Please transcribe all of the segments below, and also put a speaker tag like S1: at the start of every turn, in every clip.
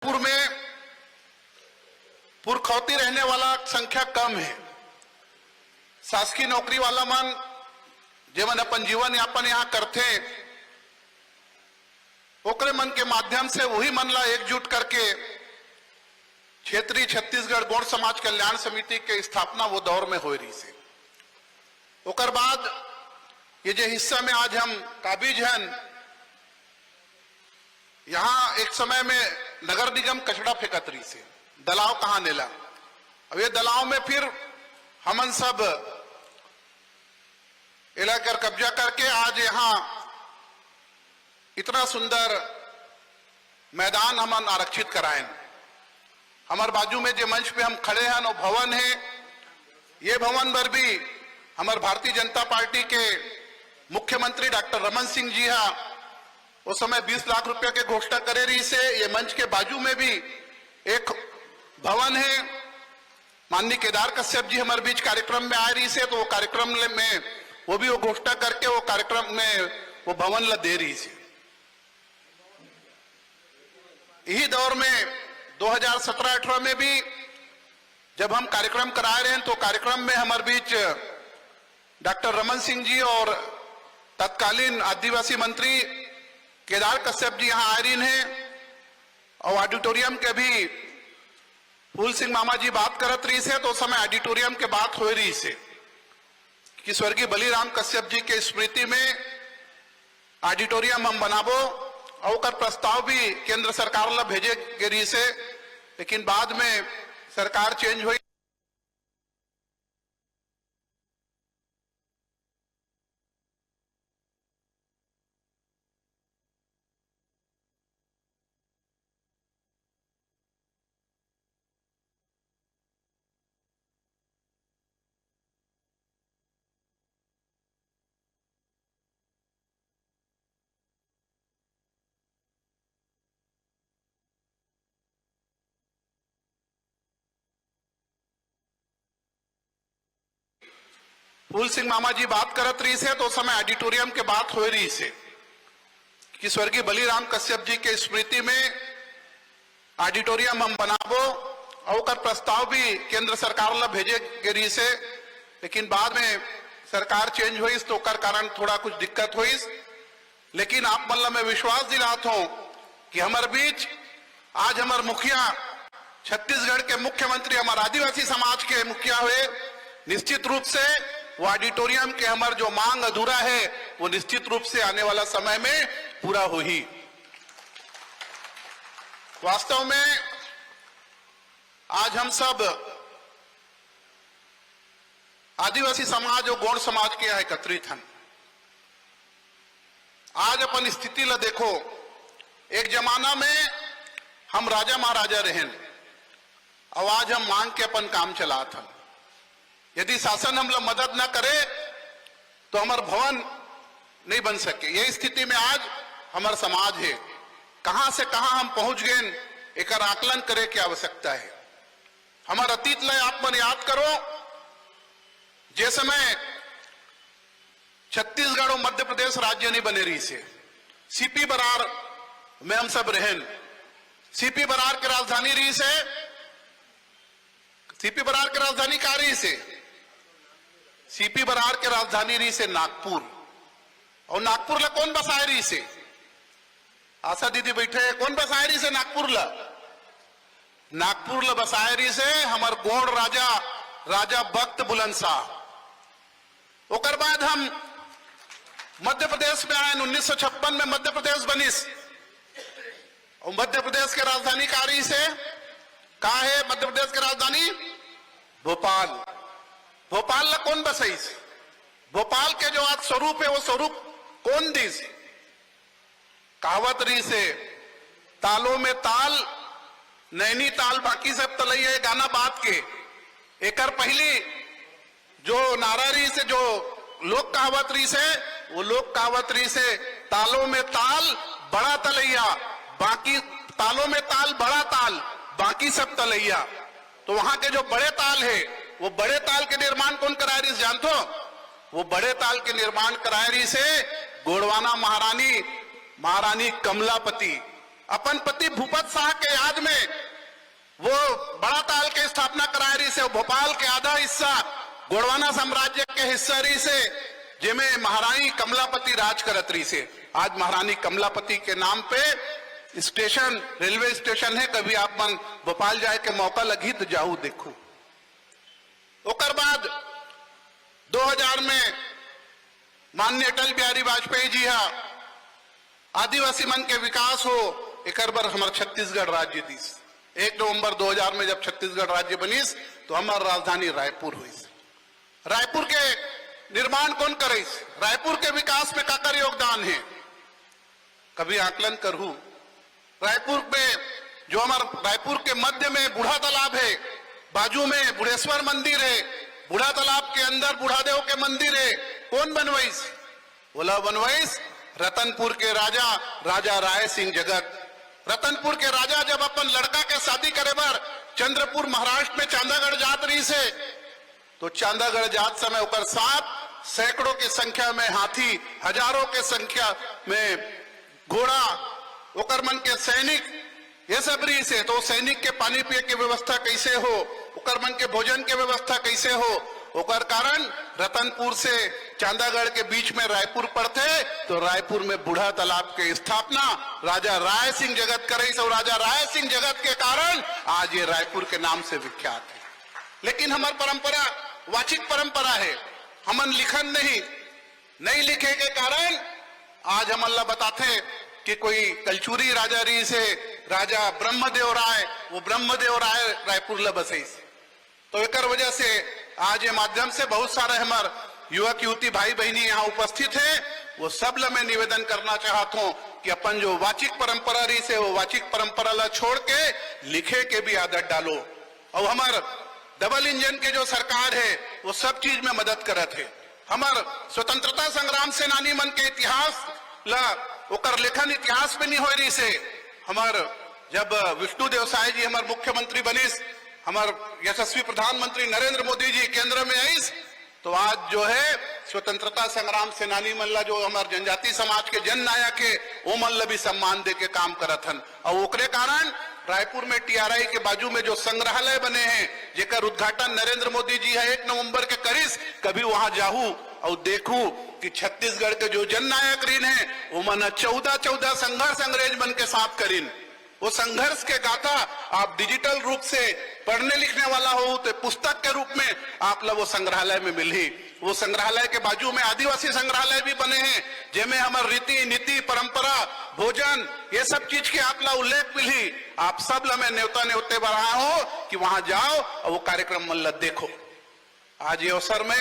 S1: पूर्व में पुरखौती रहने वाला संख्या कम है। शासकीय नौकरी वाला मन जीवन अपन जीवन यापन यहाँ करते, ओकरे मन के माध्यम से वही मन ला एकजुट करके क्षेत्रीय छत्तीसगढ़ गौड़ समाज कल्याण समिति के स्थापना वो दौर में हो रही से। ओकर बाद ये जो हिस्सा में आज हम काबिज हैं, यहाँ एक समय में नगर निगम कचड़ा फेंकत रही से, दलाव कहाँ नेला। अब ये दलाव में फिर हमन सब इलाकर कब्जा करके आज यहाँ इतना सुंदर मैदान हमन आरक्षित कराएं। हमारे बाजू में जो मंच पे हम खड़े हैं वो भवन है। ये भवन पर भी हमारे भारतीय जनता पार्टी के मुख्यमंत्री डॉक्टर रमन सिंह जी हा उस समय 20 लाख रुपए के घोषणा करे रही से। ये मंच के बाजू में भी एक भवन है। माननीय केदार कश्यप जी हमारे बीच कार्यक्रम में आ रही से, तो वो कार्यक्रम में वो भी वो घोषणा करके वो कार्यक्रम में वो भवन ला दे रही से। यही दौर में 2017-18 में भी जब हम कार्यक्रम करा रहे हैं, तो कार्यक्रम में हमारे बीच डॉक्टर रमन सिंह जी और तत्कालीन आदिवासी मंत्री केदार कश्यप जी यहाँ आ रही हैं। और ऑडिटोरियम के भी फूल सिंह मामा जी बात करत रही से, तो उस समय ऑडिटोरियम के बात हो रही से कि स्वर्गीय बलिराम कश्यप जी के स्मृति में ऑडिटोरियम हम बनाबो और कर प्रस्ताव भी केंद्र सरकार ला भेजे के रही से। लेकिन बाद में सरकार चेंज हुई। फूल सिंह मामा जी बात करत रही से, तो उस समय ऑडिटोरियम के बात हो रही से कि स्वर्गीय बलिराम कश्यप जी के स्मृति में ऑडिटोरियम हम बनाबो और कर प्रस्ताव भी केंद्र सरकार ला भेजे के रही से। लेकिन बाद में सरकार चेंज हुई, तो कर कारण थोड़ा कुछ दिक्कत हुई। लेकिन आप मन ला मैं विश्वास दिलाता हूं कि हमारे बीच आज हमारे मुखिया छत्तीसगढ़ के मुख्यमंत्री हमारे आदिवासी समाज के मुखिया हुए। निश्चित रूप से वो ऑडिटोरियम के हमारा जो मांग अधूरा है वो निश्चित रूप से आने वाला समय में पूरा हो ही। वास्तव में आज हम सब आदिवासी समाज और गौड़ समाज के यहाँ एकत्रित हैं। आज अपन स्थिति ला देखो, एक जमाना में हम राजा महाराजा रहें और आज हम मांग के अपन काम चलात हैं। यदि शासन हम लोग मदद ना करे तो हमारा भवन नहीं बन सके। यही स्थिति में आज हमारा समाज है। कहां से कहां हम पहुंच गए, एक आकलन करे की आवश्यकता है। हमारा अतीत ला आप मन याद करो, जिस समय छत्तीसगढ़ और मध्य प्रदेश राज्य नहीं बने रही से, सीपी बरार में हम सब रहें। सीपी बरार की राजधानी रही से, सीपी बरार की राजधानी कहाँ रही से? सीपी बरार के राजधानी रही से नागपुर। और नागपुर ला कौन बसाए रही से? आशा दीदी बैठे, कौन बसाए रही से नागपुर ला? नागपुर ला बसाए रही से हमार गौड़ राजा राजा भक्त बुलंद शाह। ओकर बाद हम मध्य प्रदेश में आए। 1956 में मध्य प्रदेश बनिस और मध्य प्रदेश के राजधानी कहाँ रही से? कहाँ है मध्य प्रदेश की राजधानी? भोपाल। भोपाल ला कौन बसाइस? भोपाल के जो आज स्वरूप है वो स्वरूप कौन दिस? कहावत रही से तालों में ताल, नैनी ताल बाकी सब तलैया, गाना बात के एकर पहली जो नारा रही से, जो लोक कहावत रही से, वो लोक कहावत रही से तालों में ताल बड़ा तलैया, बाकी तालों में ताल बड़ा ताल, बाकी सब तलैया। तो वहां के जो बड़े ताल है, वो बड़े ताल के निर्माण कौन करा रही से जानते हो? वो बड़े ताल के निर्माण करा रही से गोंडवाना महारानी कमलापति। अपन पति भूपत शाह के याद में वो बड़ा ताल के स्थापना कराए रही से, भोपाल के आधा हिस्सा गोंडवाना साम्राज्य के हिस्सा रही से, जिसमें महारानी कमलापति राज करत रही से। आज महारानी कमलापति के नाम पे स्टेशन, रेलवे स्टेशन है। कभी आप मन भोपाल जाए के मौका लगी तो जाऊ देखू। ओकर बाद 2000 में माननीय अटल बिहारी वाजपेयी जी हा आदिवासी मन के विकास हो एक बार हमारे छत्तीसगढ़ राज्य दीस। 1 नवंबर 2000 में जब छत्तीसगढ़ राज्य बनीस तो हमारी राजधानी रायपुर हुई। रायपुर के निर्माण कौन करे? रायपुर के विकास में काकर योगदान है? कभी आकलन करूं। रायपुर में जो हमारे रायपुर के मध्य में बूढ़ा तालाब है, बाजू में बुढ़ेश्वर मंदिर है, बूढ़ा तालाब के अंदर बूढ़ादेव के मंदिर है, कौन बनवाइस? बोला बनवाइस रतनपुर के राजा, राजा राय सिंह जगत। रतनपुर के राजा जब अपन लड़का के शादी करे बार चंद्रपुर महाराष्ट्र में चांदागढ़ जात रही से, तो चांदागढ़ जात समय ओकर साथ सैकड़ों की संख्या में हाथी, हजारों के संख्या में घोड़ा, ओकर मन के सैनिक, ये सब रही से। तो सैनिक के पानी पिए की व्यवस्था कैसे हो, ओकर मन के भोजन के व्यवस्था कैसे हो? ओकर कारण रतनपुर से चांदागढ़ के बीच में रायपुर पड़ते, तो रायपुर में बूढ़ा तालाब की स्थापना राजा राय सिंह जगत करे। और राजा राय सिंह जगत के कारण आज ये रायपुर के नाम से विख्यात है। लेकिन हमारी परंपरा वाचिक परंपरा है, हमन लिखन नहीं लिखे के कारण आज हम अल्लाह बताते कि कोई कलचूरी राजा रही से, राजा ब्रह्मदेव राय, वो ब्रह्मदेव राय रायपुर ला बसे। तो एक वजह से आज ये माध्यम से बहुत सारे हमारे युवक युवती भाई बहनी यहाँ उपस्थित है, वो सब ला मैं निवेदन करना चाहता हूँ कि अपन जो वाचिक परंपरा रही से, वो वाचिक परंपरा ला छोड़ के लिखे के भी आदत डालो। और हमारे डबल इंजन के जो सरकार है वो सब चीज में मदद करत है। हमार स्वतंत्रता संग्राम सेनानी मन के इतिहास ला ओकर लेखन इतिहास में नहीं हो रही से। हमार जब विष्णु देवसाई जी हमारे मुख्यमंत्री बनिस, हमारे यशस्वी प्रधानमंत्री नरेंद्र मोदी जी केंद्र में आईस, तो आज जो है स्वतंत्रता संग्राम सेनानी मल्ला जो हमारे जनजाति समाज के जन नायक है, वो मल्ला भी सम्मान दे के काम करत हन। और ओकरे कारण रायपुर में टीआरआई के बाजू में जो संग्रहालय बने हैं, जेकर उद्घाटन नरेंद्र मोदी जी है 1 नवंबर के करीस, कभी वहां जाहू और देखू कि छत्तीसगढ़ के जो जन नायक रीन है वो मन 14 संघर्ष अंग्रेज मन के साथ करीन। वो संघर्ष के गाथा आप डिजिटल रूप से पढ़ने लिखने वाला हो तो पुस्तक के रूप में आप लोग वो संग्रहालय में मिली। वो संग्रहालय के बाजू में आदिवासी संग्रहालय भी बने हैं, जिनमें हमारे रीति नीति परंपरा भोजन ये सब चीज के आप ला उल्लेख मिली। आप सब ला मैं न्योते बढ़ाया हो कि वहां जाओ और वो कार्यक्रम मल्ल देखो। आज ये अवसर में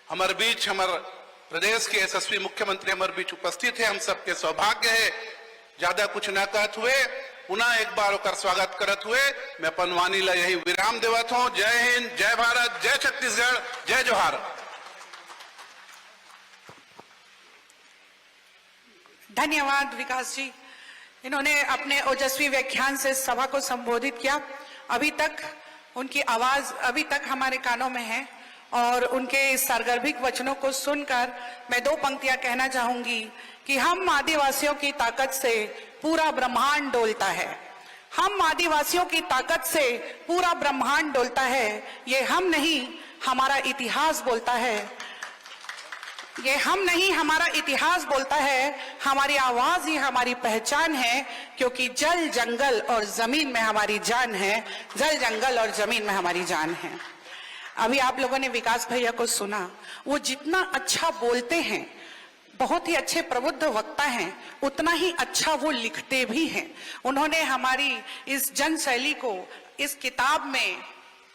S1: हमारे बीच हमारे प्रदेश के यशस्वी मुख्यमंत्री हमारे बीच उपस्थित है। हम सबके सौभाग्य है। ज्यादा कुछ न कहत हुए पुनः एक बार ओकर स्वागत करत हुए मैं अपन वाणी ला यही विराम देवत हूं। जय हिंद, जय भारत, जय छत्तीसगढ़, जय जोहार।
S2: धन्यवाद विकास जी, इन्होंने अपने ओजस्वी व्याख्यान से सभा को संबोधित किया। अभी तक उनकी आवाज अभी तक हमारे कानों में है और उनके इस सार्वगर्भिक वचनों को सुनकर मैं 2 पंक्तियां कहना चाहूंगी कि हम आदिवासियों की ताकत से पूरा ब्रह्मांड डोलता है। हम आदिवासियों की ताकत से पूरा ब्रह्मांड डोलता है। ये हम नहीं हमारा इतिहास बोलता है। ये हम नहीं हमारा इतिहास बोलता है। हमारी आवाज ही हमारी पहचान है, क्योंकि जल जंगल और जमीन में हमारी जान है। जल जंगल और जमीन में हमारी जान है। अभी आप लोगों ने विकास भैया को सुना, वो जितना अच्छा बोलते हैं, बहुत ही अच्छे प्रबुद्ध वक्ता हैं, उतना ही अच्छा वो लिखते भी हैं। उन्होंने हमारी इस जन शैली को इस किताब में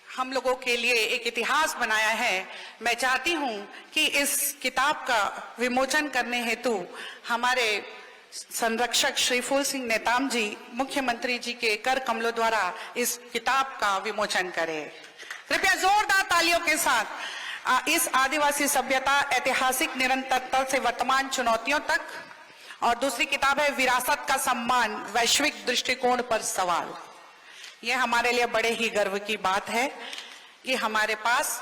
S2: हम लोगों के लिए एक इतिहास बनाया है। मैं चाहती हूं कि इस किताब का विमोचन करने हेतु हमारे संरक्षक श्री फूल सिंह नेताम जी मुख्यमंत्री जी के कर कमलों द्वारा इस किताब का विमोचन करें। कृपया जोरदार तालियों के साथ। इस आदिवासी सभ्यता ऐतिहासिक निरंतरता से वर्तमान चुनौतियों तक, और दूसरी किताब है विरासत का सम्मान, वैश्विक दृष्टिकोण पर सवाल। यह हमारे लिए बड़े ही गर्व की बात है कि हमारे पास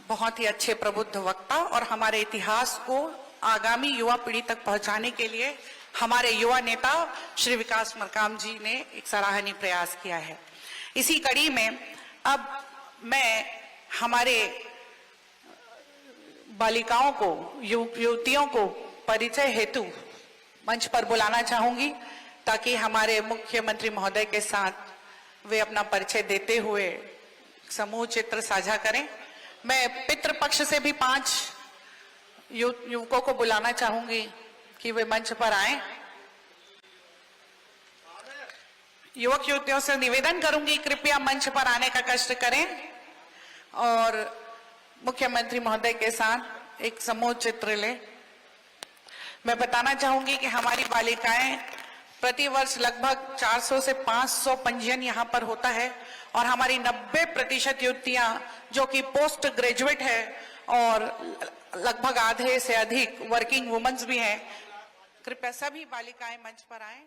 S2: बहुत ही अच्छे प्रबुद्ध वक्ता और हमारे इतिहास को आगामी युवा पीढ़ी तक पहुंचाने के लिए हमारे युवा नेता श्री विकास मरकाम जी ने एक सराहनीय प्रयास किया है। इसी कड़ी में अब मैं हमारे बालिकाओं को, युवतियों को परिचय हेतु मंच पर बुलाना चाहूंगी, ताकि हमारे मुख्यमंत्री महोदय के साथ वे अपना परिचय देते हुए समूह चित्र साझा करें। मैं पितृपक्ष से भी 5 युवकों को बुलाना चाहूंगी कि वे मंच पर आएं। युवक युवतियों से निवेदन करूंगी, कृपया मंच पर आने का कष्ट करें और मुख्यमंत्री महोदय के साथ एक समूह चित्र लें। मैं बताना चाहूंगी कि हमारी बालिकाएं प्रतिवर्ष लगभग 400 से 500 पंजीयन यहाँ पर होता है और हमारी 90% युवतियां जो कि पोस्ट ग्रेजुएट है और लगभग आधे से अधिक वर्किंग वुमेन्स भी हैं। कृपया सभी बालिकाएं मंच पर आएं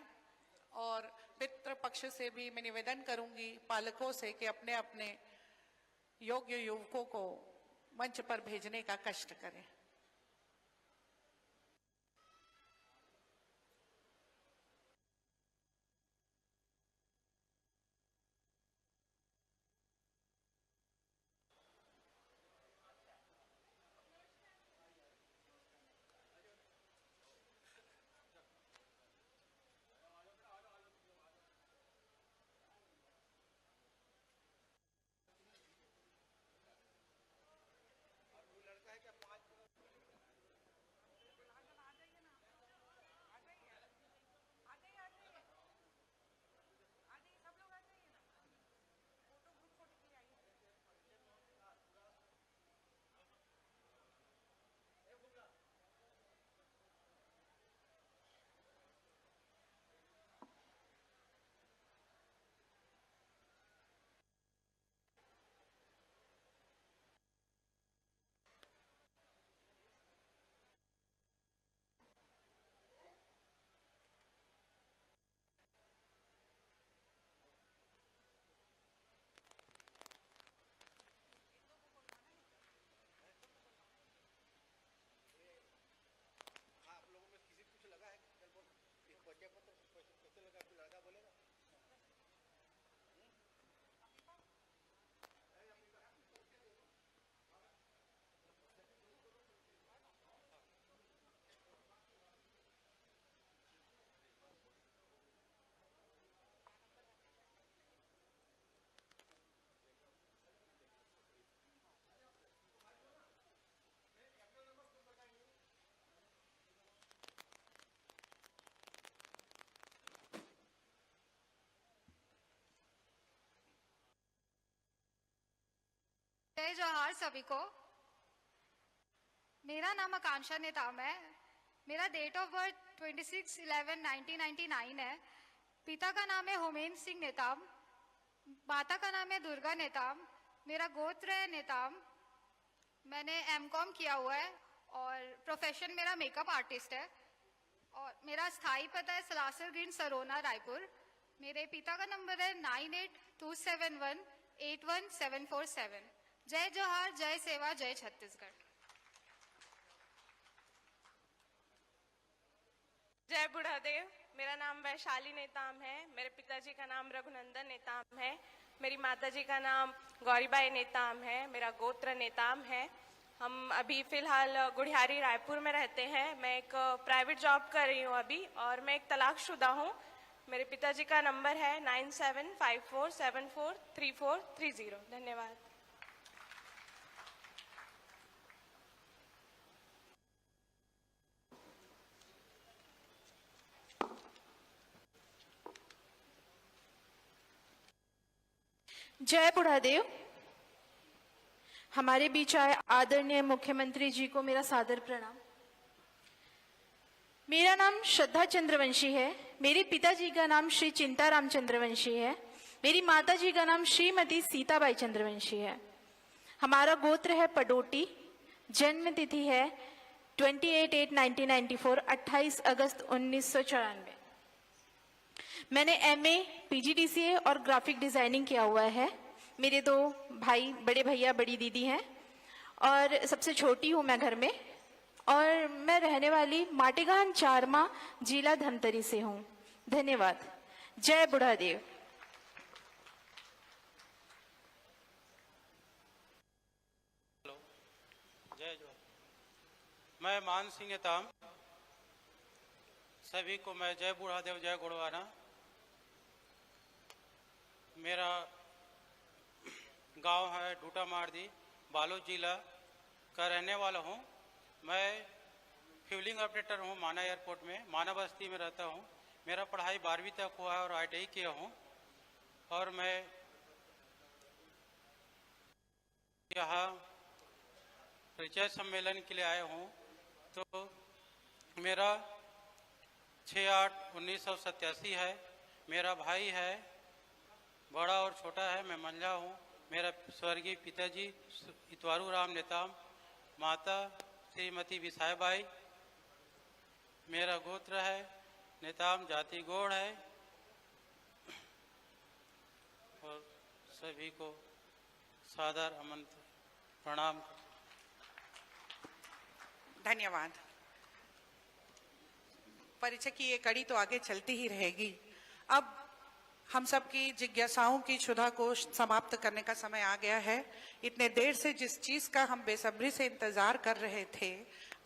S2: और पितृपक्ष से भी मैं निवेदन करूंगी पालकों से कि अपने अपने योग्य युवकों को मंच पर भेजने का कष्ट करें।
S3: जय जोहार सभी को। मेरा नाम आकांक्षा नेताम है। मेरा डेट ऑफ बर्थ 26/11/1999 है। पिता का नाम है होमेंद्र सिंह नेताम, माता का नाम है दुर्गा नेताम, मेरा गोत्र है नेताम। मैंने एमकॉम किया हुआ है और प्रोफेशन मेरा मेकअप आर्टिस्ट है और मेरा स्थायी पता है सलासर ग्रीन सरोना रायपुर। मेरे पिता का नंबर है 9827181747। जय जोहार, जय सेवा, जय छत्तीसगढ़।
S4: जय बुढ़ादेव। मेरा नाम वैशाली नेताम है। मेरे पिताजी का नाम रघुनंदन नेताम है। मेरी माताजी का नाम गौरीबाई नेताम है। मेरा गोत्र नेताम है। हम अभी फिलहाल गुढ़ियारी रायपुर में रहते हैं। मैं एक प्राइवेट जॉब कर रही हूँ अभी और मैं एक तलाकशुदा हूँ। मेरे पिताजी का नंबर है 9754743430। धन्यवाद।
S5: जय बुढ़ादेव। हमारे बीच आए आदरणीय मुख्यमंत्री जी को मेरा सादर प्रणाम। मेरा नाम श्रद्धा चंद्रवंशी है। मेरे पिताजी का नाम श्री चिंताराम चंद्रवंशी है। मेरी माताजी का नाम श्रीमती सीताबाई चंद्रवंशी है। हमारा गोत्र है पडोटी। जन्म तिथि है 28/8/1994, 28 अगस्त 1994। मैंने MA PGDCA और ग्राफिक डिजाइनिंग किया हुआ है। मेरे 2 भाई, बड़े भैया बड़ी दीदी हैं और सबसे छोटी हूँ मैं घर में। और मैं रहने वाली माटीगान चारमा, जिला धमतरी से हूँ। धन्यवाद। जय बुढ़ादेव।
S6: मैं मान सिंह नेताम, सभी को मैं जय बुढ़ादेव जय गुड़वाना। मेरा गांव है डूटा मारदी, बालोद जिला का रहने वाला हूं। मैं फ्यूलिंग ऑपरेटर हूं माना एयरपोर्ट में, माना बस्ती में रहता हूं। मेरा पढ़ाई 12वीं तक हुआ है और ITI किया हूं। और मैं यहाँ परिचय सम्मेलन के लिए आया हूं। तो मेरा 6/8/1987 है। मेरा भाई है, बड़ा और छोटा है, मैं मंझा हूँ। मेरा स्वर्गीय पिताजी इतवारू राम नेताम, माता श्रीमती विसाईबाई। मेरा गोत्र है नेताम, जाति गौड़ है। और सभी को सादर अमंत प्रणाम।
S2: धन्यवाद। परिचय की ये कड़ी तो आगे चलती ही रहेगी। अब हम सबकी जिज्ञासाओं की क्षुधा को समाप्त करने का समय आ गया है। इतने देर से जिस चीज का हम बेसब्री से इंतजार कर रहे थे,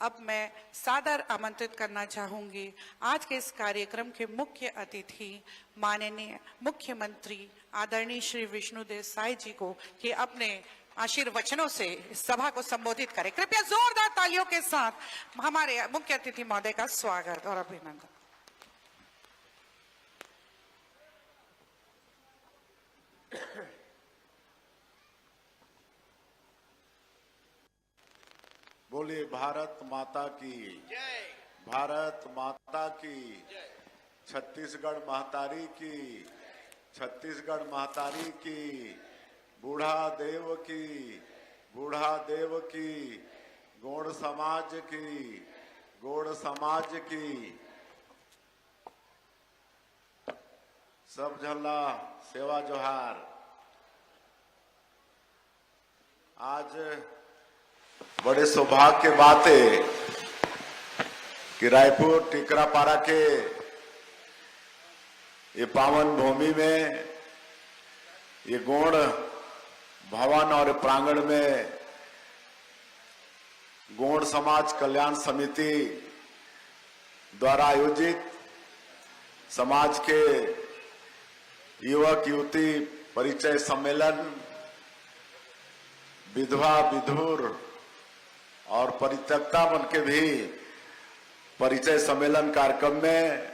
S2: अब मैं सादर आमंत्रित करना चाहूंगी आज के इस कार्यक्रम के मुख्य अतिथि माननीय मुख्यमंत्री आदरणीय श्री विष्णुदेव साय जी को कि अपने आशीर्वचनों से इस सभा को संबोधित करें। कृपया जोरदार तालियों के साथ हमारे मुख्य अतिथि महोदय का स्वागत और अभिनंदन।
S7: बोलिए भारत माता की जय। भारत माता की जय। छत्तीसगढ़ महतारी की, छत्तीसगढ़ महतारी की, बूढ़ा देव की, बूढ़ा देव की, गौड़ समाज की, गौड़ समाज की। सब झल्ला सेवा जोहार। आज बड़े सौभाग्य की बात है कि रायपुर टिकरापारा के ये पावन भूमि में, ये गौड़ भवन और प्रांगण में गौड़ समाज कल्याण समिति द्वारा आयोजित समाज के युवक युवती परिचय सम्मेलन, विधवा विधुर और परित्यक्ता मन के भी परिचय सम्मेलन कार्यक्रम में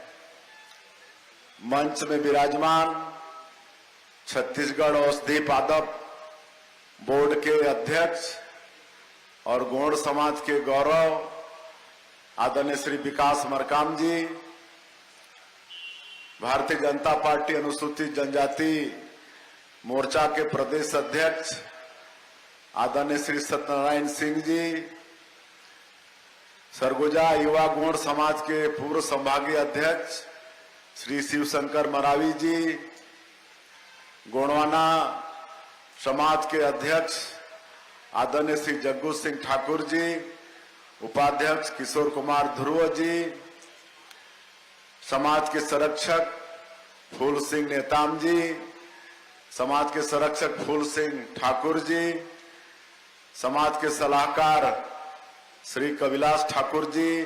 S7: मंच में विराजमान छत्तीसगढ़ औषधि पादप बोर्ड के अध्यक्ष और गौड़ समाज के गौरव आदरणीय श्री विकास मरकाम जी, भारतीय जनता पार्टी अनुसूचित जनजाति मोर्चा के प्रदेश अध्यक्ष आदरणीय श्री सत्यनारायण सिंह जी, सरगुजा युवा गौड़ समाज के पूर्व संभागीय अध्यक्ष श्री शिवशंकर मरावी जी, गोंडवाना समाज के अध्यक्ष आदरणीय श्री जग्गू सिंह ठाकुर जी, उपाध्यक्ष किशोर कुमार ध्रुव जी, समाज के संरक्षक फूल सिंह नेताम जी, समाज के संरक्षक फूल सिंह ठाकुर जी, समाज के सलाहकार श्री कविलास ठाकुर जी,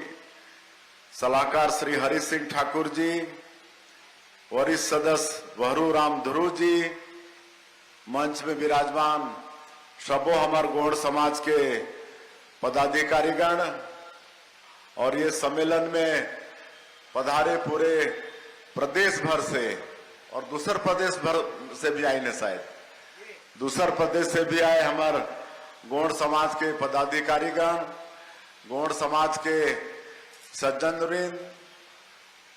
S7: सलाहकार श्री हरि सिंह ठाकुर जी, वरिष्ठ सदस्य वहरू राम ध्रुव जी, मंच में विराजमान सबो हमार गौड़ समाज के पदाधिकारीगण और ये सम्मेलन में पधारे पूरे प्रदेश भर से और दूसर प्रदेश भर से भी आए ने, शायद दूसर प्रदेश से भी आए हमार गौड़ समाज के पदाधिकारीगण, गौड़ समाज के सज्जन वृंद,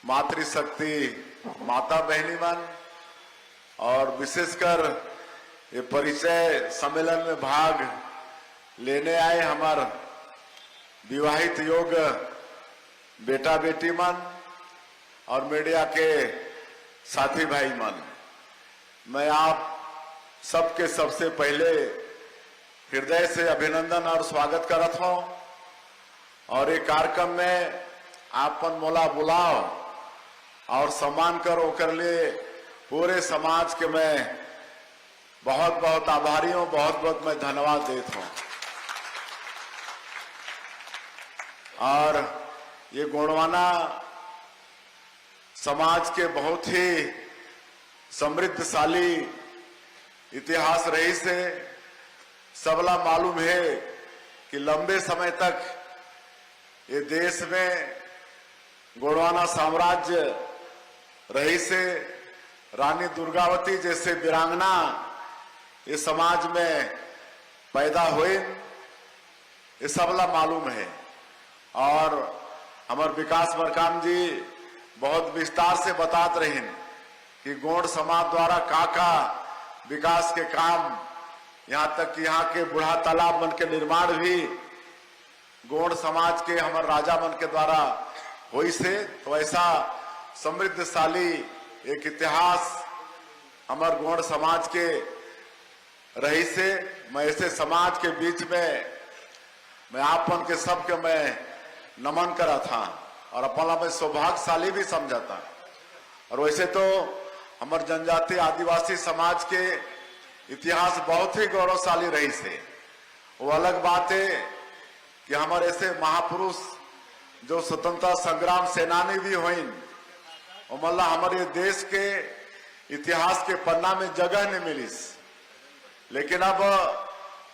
S7: मातृशक्ति माता बहनी मन और विशेषकर ये परिचय सम्मेलन में भाग लेने आए हमार विवाहित योग बेटा बेटी मन और मीडिया के साथी भाई मन, मैं आप सबके सबसे पहले हृदय से अभिनंदन और स्वागत करता हूं और ये कार्यक्रम में आपन मोला बुलाओ और सम्मान करो कर लिए पूरे समाज के मैं बहुत बहुत आभारी हूं, बहुत बहुत मैं धन्यवाद देता हूं। और ये गोंडवाना समाज के बहुत ही समृद्धशाली इतिहास रही से सबला मालूम है कि लंबे समय तक ये देश में गोंडवाना साम्राज्य रही से रानी दुर्गावती जैसे वीरांगना ये समाज में पैदा हुए, ये सबला मालूम है। और हमारे विकास मरकाम जी बहुत विस्तार से बतात रहे कि गोंड समाज द्वारा का विकास के काम, यहाँ तक कि यहाँ के बूढ़ा तालाब मन के निर्माण भी गोंड समाज के हमारे राजा मन के द्वारा हुई से। तो ऐसा समृद्धशाली एक इतिहास हमारे गोंड समाज के रही से मैं ऐसे समाज के बीच में मैं आपन के सबके मैं नमन करा था और अपना मैं सौभाग्यशाली भी समझा था। और वैसे तो हमारे जनजाति आदिवासी समाज के इतिहास बहुत ही गौरवशाली रही से। वो अलग बात है कि हमारे ऐसे महापुरुष जो स्वतंत्रता संग्राम सेनानी भी हुई, मतलब हमारे देश के इतिहास के पन्ना में जगह नहीं मिली। लेकिन अब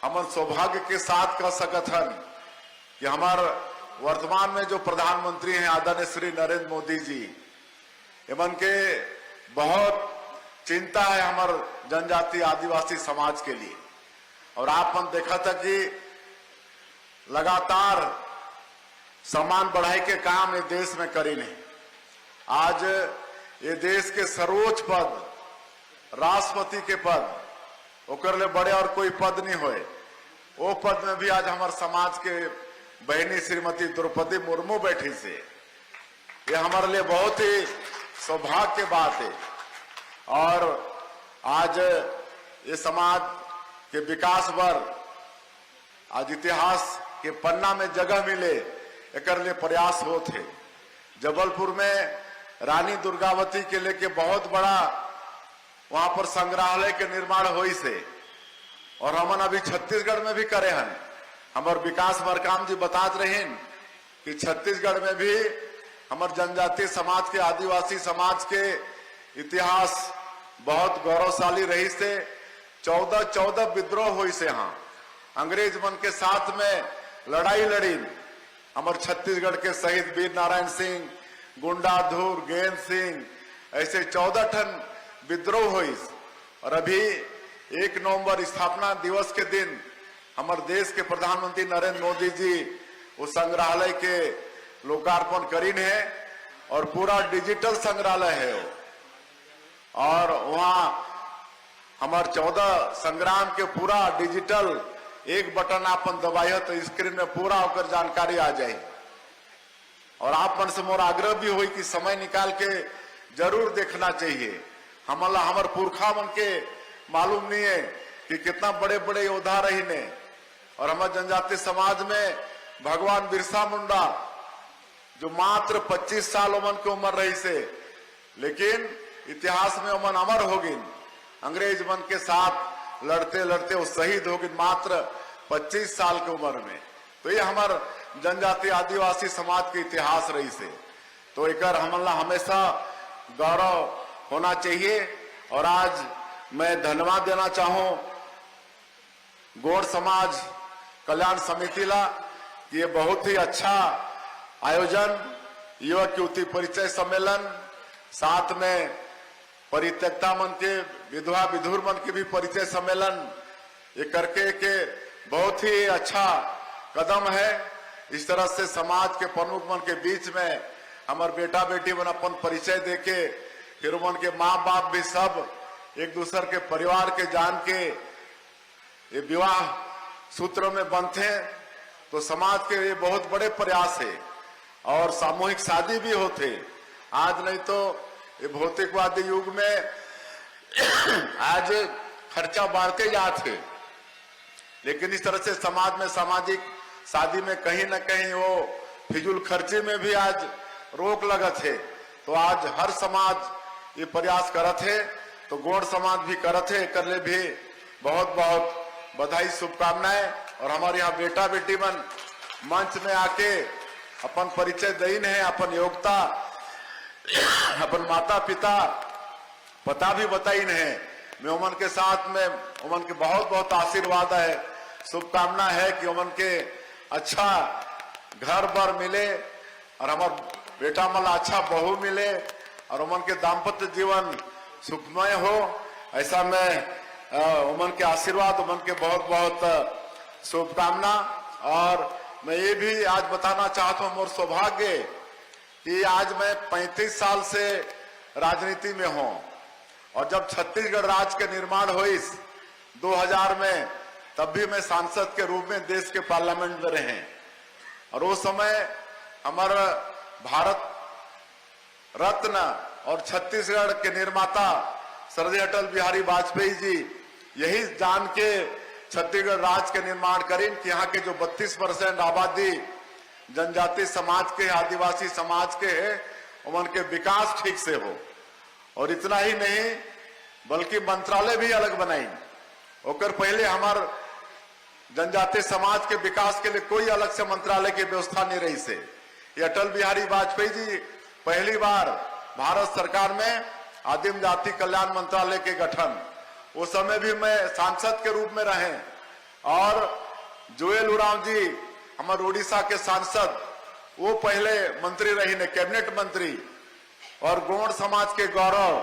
S7: हम सौभाग्य के साथ कह सकत हन कि हमारे वर्तमान में जो प्रधानमंत्री हैं आदरणीय श्री नरेंद्र मोदी जी, एवं के बहुत चिंता है हमारे जनजाति आदिवासी समाज के लिए। और आप हम देखा था कि लगातार सम्मान बढ़ाई के काम ये देश में करी नहीं। आज ये देश के सर्वोच्च पद राष्ट्रपति के पद ओकर ले बड़े और कोई पद नहीं होए, वो पद में भी आज हमारे समाज के बहनी श्रीमती द्रौपदी मुर्मू बैठी से। ये हमारे लिए बहुत ही सौभाग्य की बात है। और आज ये समाज के विकास पर आज इतिहास के पन्ना में जगह मिले एक लिए प्रयास होते। जबलपुर में रानी दुर्गावती के लेके बहुत बड़ा वहां पर संग्रहालय के निर्माण हुई से। और हमन अभी छत्तीसगढ़ में भी करे हन। हमारे विकास मरकाम जी बतात रहे कि छत्तीसगढ़ में भी हमारे जनजातीय समाज के आदिवासी समाज के इतिहास बहुत गौरवशाली रही से। 14 विद्रोह हुई से। हाँ, अंग्रेज मन के साथ में लड़ाई लड़ी हमारे छत्तीसगढ़ के शहीद वीर नारायण सिंह, गुंडाधुर, गेंद सिंह, ऐसे 14 ठन विद्रोह हुई। और अभी 1 नवंबर स्थापना दिवस के दिन हमारे देश के प्रधानमंत्री नरेंद्र मोदी जी उस संग्रहालय के लोकार्पण करीन है और पूरा डिजिटल संग्रहालय है। और वहां हमारे 14 संग्राम के पूरा डिजिटल एक बटन आपन दबाई तो स्क्रीन में पूरा होकर जानकारी आ जाए। और आप मन से मोर आग्रह भी हुई कि समय निकाल के जरूर देखना चाहिए। हमारे पुरखा मन के मालूम नहीं है कि कितना बड़े बड़े योद्धा रही ने। और हमारे जनजातीय समाज में भगवान बिरसा मुंडा जो मात्र 25 साल उमन की उम्र रही से, लेकिन इतिहास में उमन अमर होगी। अंग्रेज मन के साथ लड़ते लड़ते वो शहीद होगी मात्र 25 साल की उम्र में। तो ये हमारे जनजातीय आदिवासी समाज के इतिहास रही से। तो एक हमला हमेशा गौरव होना चाहिए। और आज मैं धन्यवाद देना चाहूं गोंड समाज कल्याण समिति ला। ये बहुत ही अच्छा आयोजन, युवक युवती परिचय सम्मेलन, साथ में परित्यक्ता मन के विधवा विधुर मन के भी परिचय सम्मेलन, ये करके के बहुत ही अच्छा कदम है। इस तरह से समाज के प्रमुख मन के बीच में हमारे बेटा बेटी मन अपन परिचय देके फिर उमन के माँ बाप भी सब एक दूसरे के परिवार के जान के ये विवाह सूत्र में बनते हैं। तो समाज के ये बहुत बड़े प्रयास है। और सामूहिक शादी भी होते। आज नहीं तो ये भौतिकवादी युग में आज खर्चा बढ़ते जाते, लेकिन इस तरह से समाज में सामाजिक शादी में कहीं ना कहीं वो फिजूल खर्ची में भी आज रोक लगत है। तो आज हर समाज ये प्रयास करत है, तो गौड़ समाज भी करत है, कर ले भी बहुत बहुत बधाई शुभकामनाएं। और हमारे यहाँ बेटा बेटी मन मंच में आके अपन परिचय दईन है, अपन योग्यता, अपन माता पिता पता भी बताइन है। मैं उमन के साथ में उमन के बहुत बहुत आशीर्वाद है, शुभकामना है कि उमन के अच्छा घर बर मिले और हमार बेटा मला अच्छा बहू मिले और उमन के दाम्पत्य जीवन सुखमय हो। ऐसा मैं उमन के आशीर्वाद, उमन के बहुत बहुत शुभकामना। और मैं ये भी आज बताना चाहता हूँ, मोर सौभाग्य कि आज मैं 35 साल से राजनीति में हूँ और जब छत्तीसगढ़ राज्य के निर्माण हुई 2000 में, तब भी मैं सांसद के रूप में देश के पार्लियामेंट में रहे। और उस समय हमारा भारत रत्न और छत्तीसगढ़ के निर्माता श्रद्धेय अटल बिहारी वाजपेयी जी यही जान के छत्तीसगढ़ राज्य के निर्माण करें कि यहाँ के जो 32% आबादी जनजाति समाज के, आदिवासी समाज के है, उनके विकास ठीक से हो। और इतना ही नहीं बल्कि मंत्रालय भी अलग बनाई। ओकर पहले हमार जनजातीय समाज के विकास के लिए कोई अलग से मंत्रालय की व्यवस्था नहीं रही से। ये अटल बिहारी वाजपेयी जी पहली बार भारत सरकार में आदिम जाति कल्याण मंत्रालय के गठन, उस समय भी मैं सांसद के रूप में रहे। और जुएल उरांव जी हमारे उड़ीसा के सांसद, वो पहले मंत्री रही ने, कैबिनेट मंत्री। और गौड़ समाज के गौरव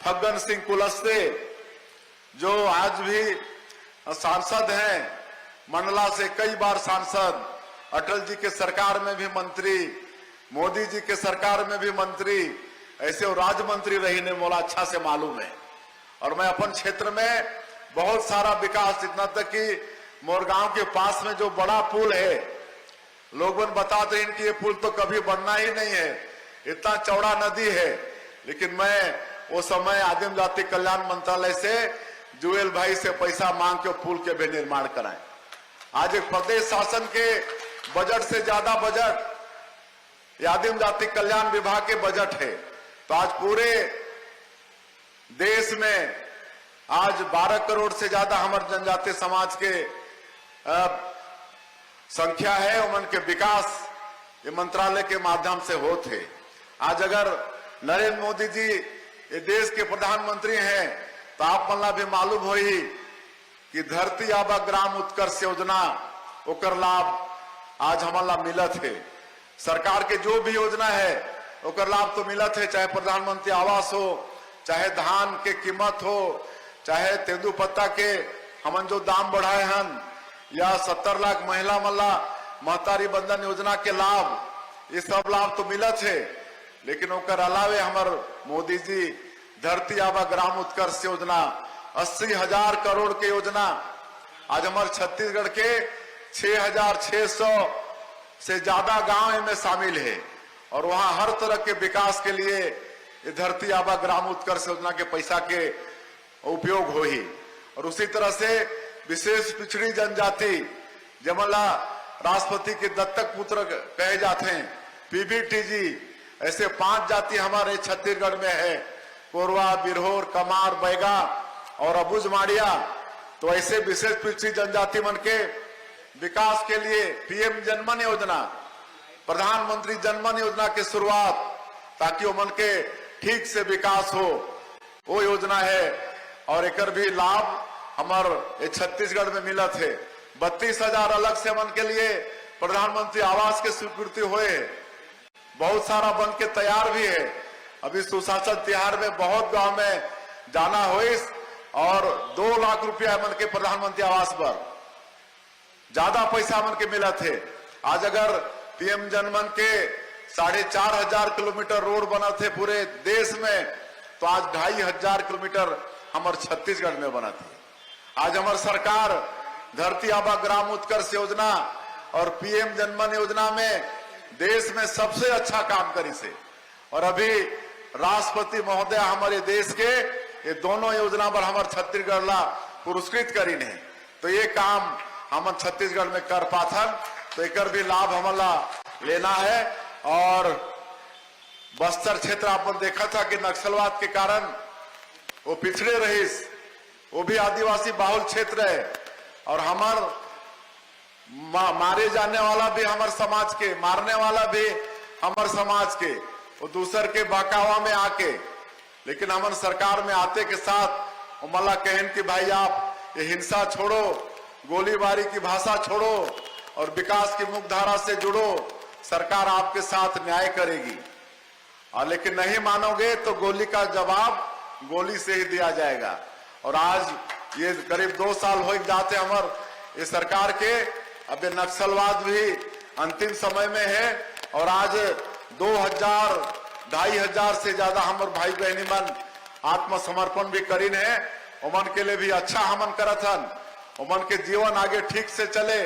S7: फग्गन सिंह कुलस्ते जो आज भी सांसद हैं, मंडला से कई बार सांसद, अटल जी के सरकार में भी मंत्री, मोदी जी के सरकार में भी मंत्री, ऐसे वो राज्य मंत्री रही ने, मोला अच्छा से मालूम है। और मैं अपन क्षेत्र में बहुत सारा विकास, इतना तक कि मोर गांव के पास में जो बड़ा पुल है, लोग बताते हैं कि ये पुल तो कभी बनना ही नहीं है, इतना चौड़ा नदी है। लेकिन मैं वो समय आदिम जाति कल्याण मंत्रालय से जुएल भाई से पैसा मांग के पुल के भी निर्माण कराएं। आज एक प्रदेश शासन के बजट से ज्यादा बजट आदिम जाति कल्याण विभाग के बजट है। तो आज पूरे देश में आज 12 करोड़ से ज्यादा हमारे जनजातीय समाज के संख्या है, उनके विकास ये मंत्रालय के माध्यम से होते। आज अगर नरेंद्र मोदी जी ये देश के प्रधानमंत्री हैं, तो आप मल्ला भी मालूम हो ही कि धरती आबा ग्राम उत्कर्ष योजना ओकर लाभ आज हमारा मिलत है। सरकार के जो भी योजना है ओकर लाभ तो मिलत है, चाहे प्रधानमंत्री आवास हो, चाहे धान के कीमत हो, चाहे तेंदुपत्ता के हमन जो दाम बढ़ाए हन, या 70 लाख महिला मल्ला महतारी बंधन योजना के लाभ, ये सब लाभ तो मिलत है। लेकिन ओकर अलावे हमार मोदी जी धरती आबा ग्राम उत्कर्ष योजना 80,000 करोड़ के योजना, आज हमारे छत्तीसगढ़ के 6,600 से ज्यादा गांव में शामिल है। और वहां हर तरह के विकास के लिए ये धरती आबा ग्राम उत्कर्ष योजना के पैसा के उपयोग हो ही। और उसी तरह से विशेष पिछड़ी जनजाति जमला राष्ट्रपति के दत्तक पुत्र कहे जाते हैं, पीबीटीजी, ऐसे 5 जाति हमारे छत्तीसगढ़ में है, कोरवा, बिरहोर, कमार, बैगा और अबुझ माड़िया। तो ऐसे विशेष पिछड़ी जनजाति मन के विकास के लिए पीएम जनमन योजना, प्रधानमंत्री जनमन योजना की शुरुआत, ताकि वो मन के ठीक से विकास हो, वो योजना है। और एक भी लाभ हमारे छत्तीसगढ़ में मिलत है। 32,000 अलग से मन के लिए प्रधानमंत्री आवास के स्वीकृति हुए है, बहुत सारा बन के तैयार भी है। अभी सुशासन तिहार में बहुत गांव में जाना हुई और 2 लाख रुपया मन के प्रधानमंत्री आवास पर ज्यादा पैसा मन के मिला थे। आज अगर पीएम जनमन के 4,500 किलोमीटर रोड बना थे पूरे देश में, तो आज 2,500 किलोमीटर हमारे छत्तीसगढ़ में बना थे। आज हमारी सरकार धरती आबा ग्राम उत्कर्ष योजना और पीएम जनमन योजना में देश में सबसे अच्छा काम करी से। और अभी राष्ट्रपति महोदय हमारे देश के ये दोनों योजना पर हमारे छत्तीसगढ़ ला पुरस्कृत करी ने। तो ये काम हम छत्तीसगढ़ में कर पाथन, तो एक भी लाभ हमारा लेना है। और बस्तर क्षेत्र आपने देखा था कि नक्सलवाद के कारण वो पिछड़े रहीस, वो भी आदिवासी बाहुल क्षेत्र है और मारे जाने वाला भी हमारे समाज के, मारने वाला भी हमारे समाज के, वो दूसर के बहकावा में आके, लेकिन हमारे सरकार में आते के साथ मला कहन कि भाई आप ये हिंसा छोड़ो, गोलीबारी की भाषा छोड़ो और विकास की मुख्यधारा से जुड़ो, सरकार आपके साथ न्याय करेगी। और लेकिन नहीं मानोगे तो गोली का जवाब गोली से ही दिया जाएगा। और आज ये करीब 2 साल हो जाते हमारे ये सरकार के, अब ये नक्सलवाद भी अंतिम समय में है और आज 2,000-2,500 से ज्यादा हमारे भाई बहनी मन आत्मसमर्पण भी करीन है। उमन के लिए भी अच्छा हमन करत हन, उमन के जीवन आगे ठीक से चले,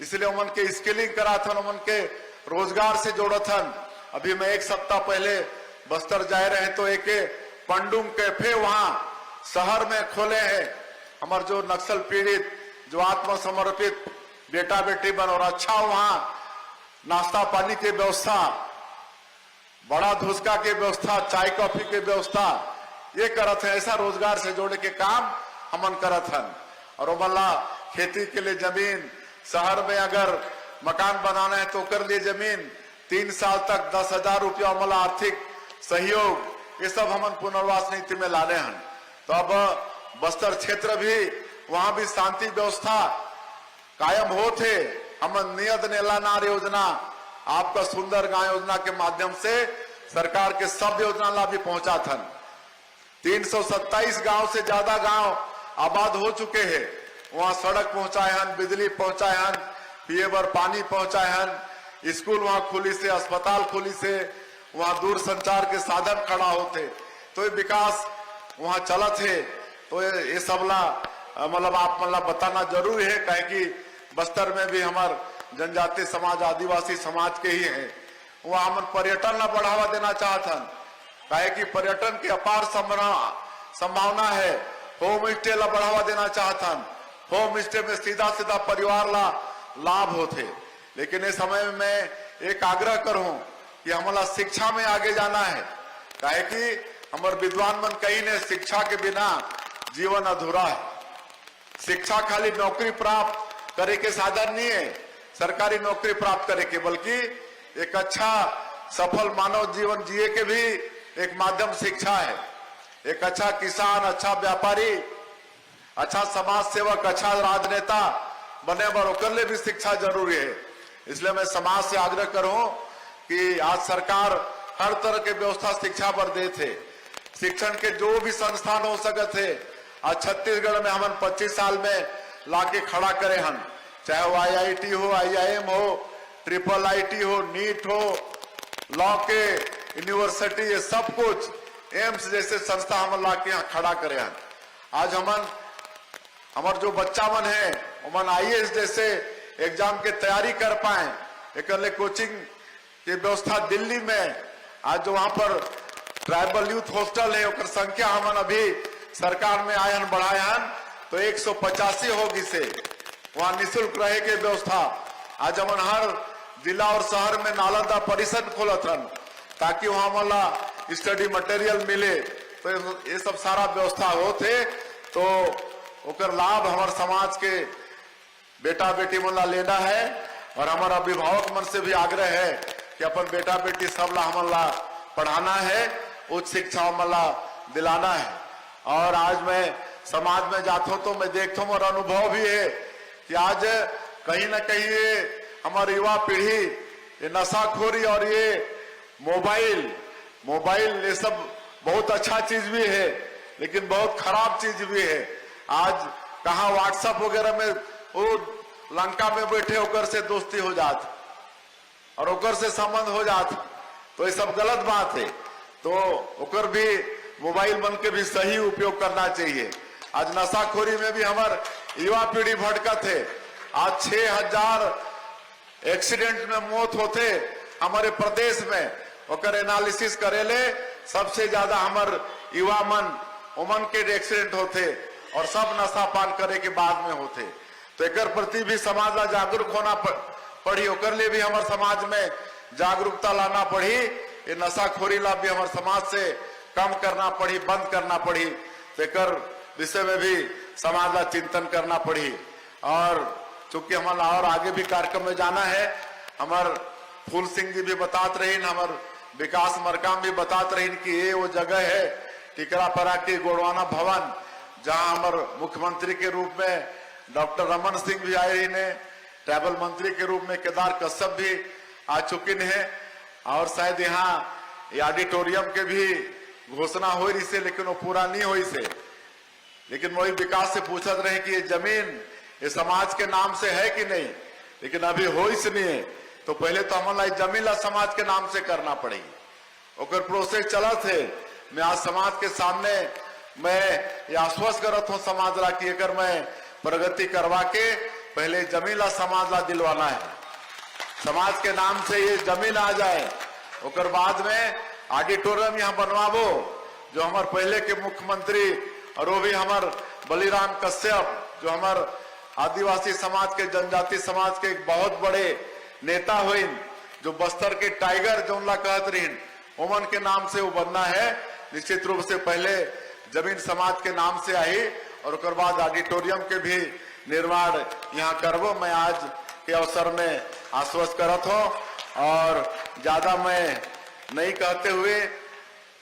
S7: इसलिए उमन के स्किलिंग करात हन, उमन के रोजगार से जोड़त हन। अभी मैं 1 सप्ताह पहले बस्तर जाए रहे तो एक पंडुम कैफे वहां शहर में खोले हैं। हमारे जो नक्सल पीड़ित, जो आत्मसमर्पित बेटा बेटी बन, और अच्छा वहां नाश्ता पानी की व्यवस्था, बड़ा धुसका की व्यवस्था, चाय कॉफी की व्यवस्था ये करत है। ऐसा रोजगार से जोड़े के काम हमन करत हन। और मल्ला खेती के लिए जमीन, शहर में अगर मकान बनाना है तो कर लिए जमीन, 3 साल तक 10,000 रुपया मला आर्थिक सहयोग, ये सब हमन पुनर्वास नीति में लाने हैं। तो अब बस्तर क्षेत्र भी, वहां भी शांति व्यवस्था कायम हो थे। हमन नियत नेला नार योजना, आपका सुंदर गांव योजना के माध्यम से सरकार के सब योजना लाभ भी पहुंचा था। 327 गांव से ज्यादा गांव आबाद हो चुके हैं। वहां सड़क पहुंचाए हैं, बिजली पहुंचाए हैं, पिए बर पानी पहुंचाए हैं, स्कूल वहां खुली से, अस्पताल खुली से, वहां दूर संचार के साधन खड़ा होते, तो ये विकास वहां चलत है। तो ये सबला मतलब आप मतलब बताना जरूरी है, कहे कि बस्तर में भी हमार जनजातीय समाज, आदिवासी समाज के ही है। वहां हम पर्यटन न बढ़ावा देना चाहते हैं, कहे कि पर्यटन की अपार संभावना है। होम स्टे ला बढ़ावा देना चाहता हूं, होम स्टे में सीधा सीधा परिवार ला लाभ होते। लेकिन इस समय में मैं एक आग्रह करूं कि हमारा शिक्षा में आगे जाना है, काहे कि हमारे विद्वान मन कही ने शिक्षा के बिना जीवन अधूरा है। शिक्षा खाली नौकरी प्राप्त करे के साधन नहीं है, सरकारी नौकरी प्राप्त करे के, बल्कि एक अच्छा सफल मानव जीवन जिए के भी एक माध्यम शिक्षा है। एक अच्छा किसान, अच्छा व्यापारी, अच्छा समाज सेवक, अच्छा राजनेता बने बर ओकर लिए भी शिक्षा जरूरी है। इसलिए मैं समाज से आग्रह करूं कि आज सरकार हर तरह के व्यवस्था शिक्षा पर दे थे। शिक्षण के जो भी संस्थान हो सकते थे, आज छत्तीसगढ़ में हम 25 साल में लाके खड़ा करे हम, चाहे वो IIT हो, IIM हो, IIIT हो, नीट हो, लॉ के यूनिवर्सिटी, ये सब कुछ, एम्स जैसे संस्था हम लाके यहाँ खड़ा करे हैं। आज हमारे जो बच्चा मन है, उमन IAS जैसे एग्जाम के तैयारी कर पाए, एक कोचिंग की व्यवस्था दिल्ली में, आज जो वहां पर ट्राइबल यूथ हॉस्टल है, उनकी संख्या हमन अभी सरकार में आए हैं, बढ़ाए हैं, तो 185 होगी से वहां निःशुल्क रहे के व्यवस्था। आज हमन हर जिला और शहर में नालंदा परिसर खोलत हन, ताकि वहां वाला स्टडी मटेरियल मिले। तो ये सब सारा व्यवस्था होते, तो ओकर लाभ हमारे समाज के बेटा बेटी मन ला लेना है। और हमारा अभिभावक मन से भी आग्रह है कि अपन बेटा बेटी सब ला हमन ला पढ़ाना है, उच्च शिक्षा मन ला दिलाना है। और आज मैं समाज में जाता हूं तो मैं देखता हूं, और अनुभव भी है कि आज कहीं ना कहीं ये हमारी युवा पीढ़ी ये नशाखोरी और ये मोबाइल ये सब बहुत अच्छा चीज भी है, लेकिन बहुत खराब चीज भी है। आज कहा व्हाट्सएप वगैरह में वो लंका में बैठे होकर से दोस्ती हो जाती और ओकर से संबंध हो जाती, तो ये सब गलत बात है। तो ओकर भी मोबाइल मन के भी सही उपयोग करना चाहिए। आज नशाखोरी में भी हमार युवा पीढ़ी भटकत है। आज 6,000 एक्सीडेंट में मौत होते हमारे प्रदेश में, ओकर एनालिसिस करेले सबसे ज्यादा हमार युवा उमन के एक्सीडेंट होते और सब नशा पान करे के बाद में होते। तो एक प्रति भी समाज ला जागरूक होना पड़ी, ओकर लिए भी हमारे समाज में जागरूकता लाना पड़ी, ये नशाखोरी ला भी हमारे समाज से कम करना पड़ी, बंद करना पड़ी, तेकर विषय में भी समाज ला चिंतन करना पड़ी। और चूंकि हमारा और आगे भी कार्यक्रम में जाना है, हमार फूल सिंह जी भी बतात रही, हमार विकास मरकाम भी बतात रही कि ये वो जगह है टिकरापरा की गोड़वाना भवन, जहां हमारे मुख्यमंत्री के रूप में डॉक्टर रमन सिंह भी आए रही ने, ट्राइबल मंत्री के रूप में केदार कश्यप भी आ चुके हैं, और शायद यहाँ ये ऑडिटोरियम के भी घोषणा हो रही से, लेकिन वो पूरा नहीं हुई से। लेकिन वही विकास से पूछत रहे कि ये जमीन ये समाज के नाम से है कि नहीं, लेकिन अभी हो ही नहीं है, तो पहले तो हमारा जमीन ला समाज के नाम से करना पड़ेगी, ओकर प्रोसेस चला थे। मैं आज समाज के सामने मैं ये आश्वस्त करत हूँ समाज ला कि अगर मैं प्रगति करवा के पहले जमीन ला समाज ला दिलवाना है, समाज के नाम से ये जमीन आ जाए, ओकर बाद में ऑडिटोरियम यहाँ बनवाबो, जो हमारे पहले के मुख्यमंत्री और वो भी हमारे बलिराम कश्यप, जो हमारे आदिवासी समाज के जनजाति समाज के एक बहुत बड़े नेता हुए, जो बस्तर के टाइगर जो उनला कहत रही, उमन के नाम से वो बनना है। निश्चित रूप से पहले जमीन समाज के नाम से आई और उसके बाद ऑडिटोरियम के भी निर्माण यहाँ करबो। मैं आज के अवसर में आश्वस्त करत हूँ और ज्यादा मैं नहीं कहते हुए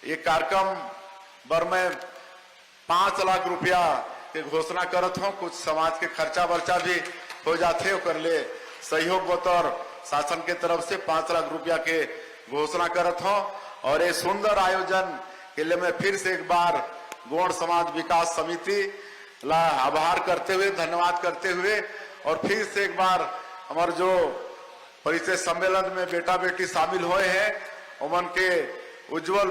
S7: ये कार्यक्रम पर मैं 5 लाख रुपया के घोषणा करत हूँ। कुछ समाज के खर्चा वर्चा भी हो जाते हो कर ले सहयोग बतौर शासन के तरफ से 5 लाख रुपया के घोषणा करत हूँ। और ये सुंदर आयोजन के लिए मैं फिर से एक बार गौड़ समाज विकास समिति ला आभार करते हुए, धन्यवाद करते हुए, और फिर से एक बार हमारे जो परिचय सम्मेलन में बेटा बेटी शामिल हुए हैं, उमन के उज्जवल